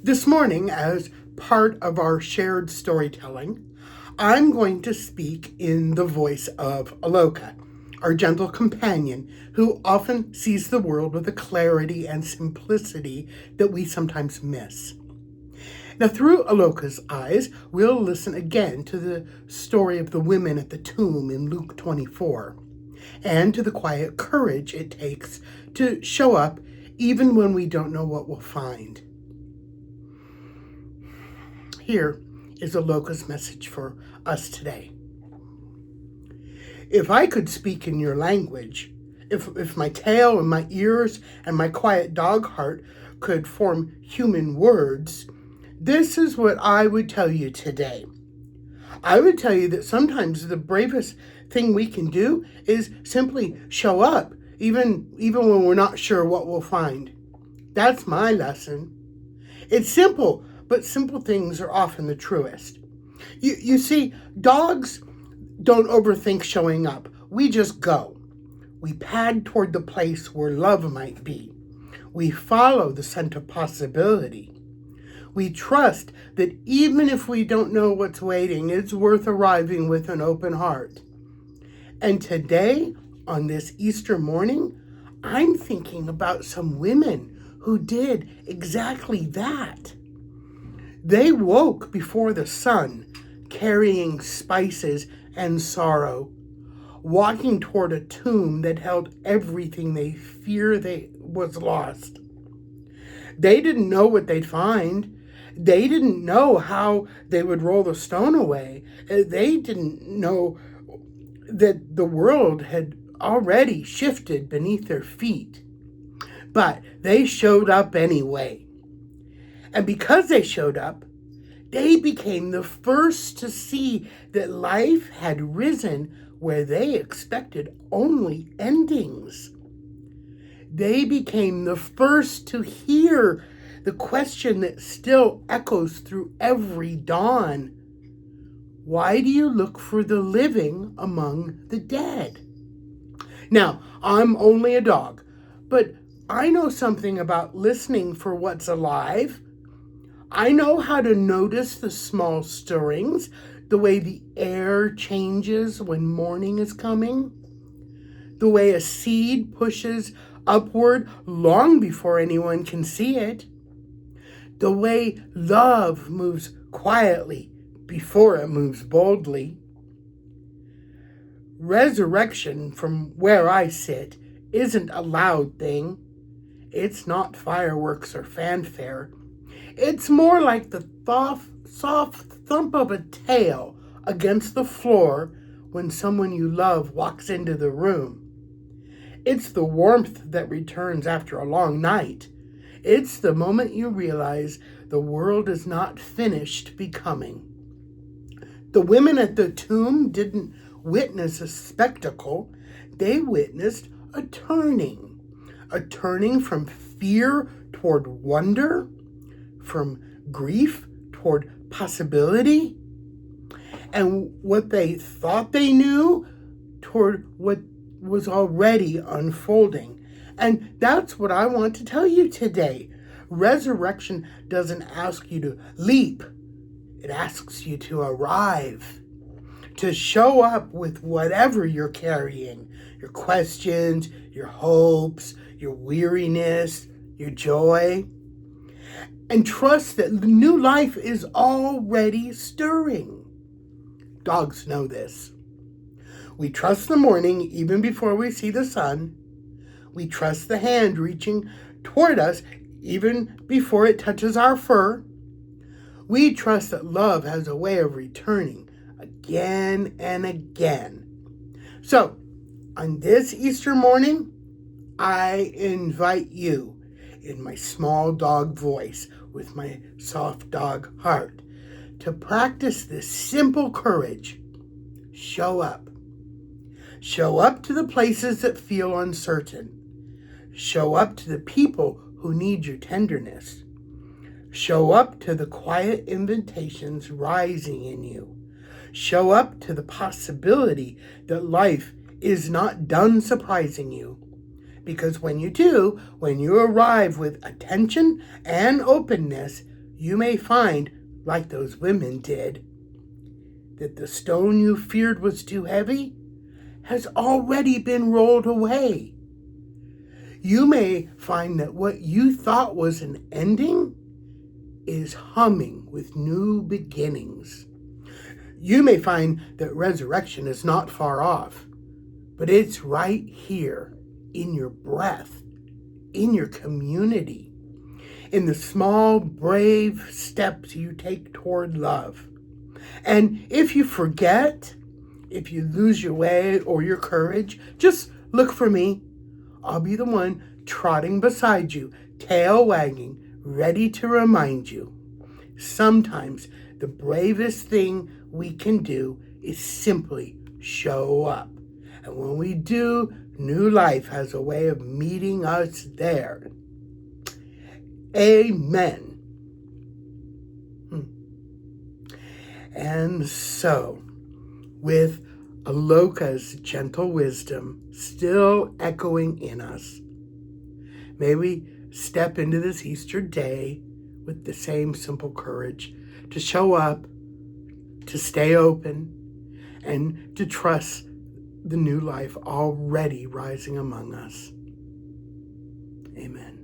This morning, as part of our shared storytelling, I'm going to speak in the voice of Aloka, our gentle companion who often sees the world with a clarity and simplicity that we sometimes miss. Now, through Aloka's eyes, we'll listen again to the story of the women at the tomb in Luke 24, and to the quiet courage it takes to show up even when we don't know what we'll find. Here is Aloka's message for us today. If I could speak in your language, if my tail and my ears and my quiet dog heart could form human words, this is what I would tell you today. I would tell you that sometimes the bravest thing we can do is simply show up, even when we're not sure what we'll find. That's my lesson. It's simple, but simple things are often the truest. You see, dogs don't overthink showing up. We just go. We pad toward the place where love might be. We follow the scent of possibility. We trust that even if we don't know what's waiting, it's worth arriving with an open heart. And today, on this Easter morning, I'm thinking about some women who did exactly that. They woke before the sun, carrying spices and sorrow, walking toward a tomb that held everything they fear was lost. They didn't know what they'd find. They didn't know how they would roll the stone away. They didn't know that the world had already shifted beneath their feet. But they showed up anyway. And because they showed up, they became the first to see that life had risen where they expected only endings. They became the first to hear the question that still echoes through every dawn. Why do you look for the living among the dead? Now, I'm only a dog, but I know something about listening for what's alive. I know how to notice the small stirrings, the way the air changes when morning is coming, the way a seed pushes upward long before anyone can see it, the way love moves quietly before it moves boldly. Resurrection, from where I sit, isn't a loud thing. It's not fireworks or fanfare. It's more like the soft thump of a tail against the floor when someone you love walks into the room. It's the warmth that returns after a long night. It's the moment you realize the world is not finished becoming. The women at the tomb didn't witness a spectacle. They witnessed a turning from fear toward wonder, from grief toward possibility, and what they thought they knew toward what was already unfolding. And that's what I want to tell you today. Resurrection doesn't ask you to leap. It asks you to arrive, to show up with whatever you're carrying, your questions, your hopes, your weariness, your joy, and trust that the new life is already stirring. Dogs know this. We trust the morning even before we see the sun. We trust the hand reaching toward us even before it touches our fur. We trust that love has a way of returning again and again. So, on this Easter morning, I invite you, in my small dog voice with my soft dog heart, to practice this simple courage. Show up. Show up to the places that feel uncertain. Show up to the people who need your tenderness. Show up to the quiet invitations rising in you. Show up to the possibility that life is not done surprising you. Because when you do, when you arrive with attention and openness, you may find, like those women did, that the stone you feared was too heavy has already been rolled away. You may find that what you thought was an ending is humming with new beginnings. You may find that resurrection is not far off, but it's right here in your breath, in your community, in the small, brave steps you take toward love. And if you forget, if you lose your way or your courage, just look for me. I'll be the one trotting beside you, tail wagging, ready to remind you. Sometimes the bravest thing we can do is simply show up. And when we do, new life has a way of meeting us there. Amen. And so, with Aloka's gentle wisdom still echoing in us, may we step into this Easter day with the same simple courage to show up, to stay open, and to trust the new life already rising among us. Amen.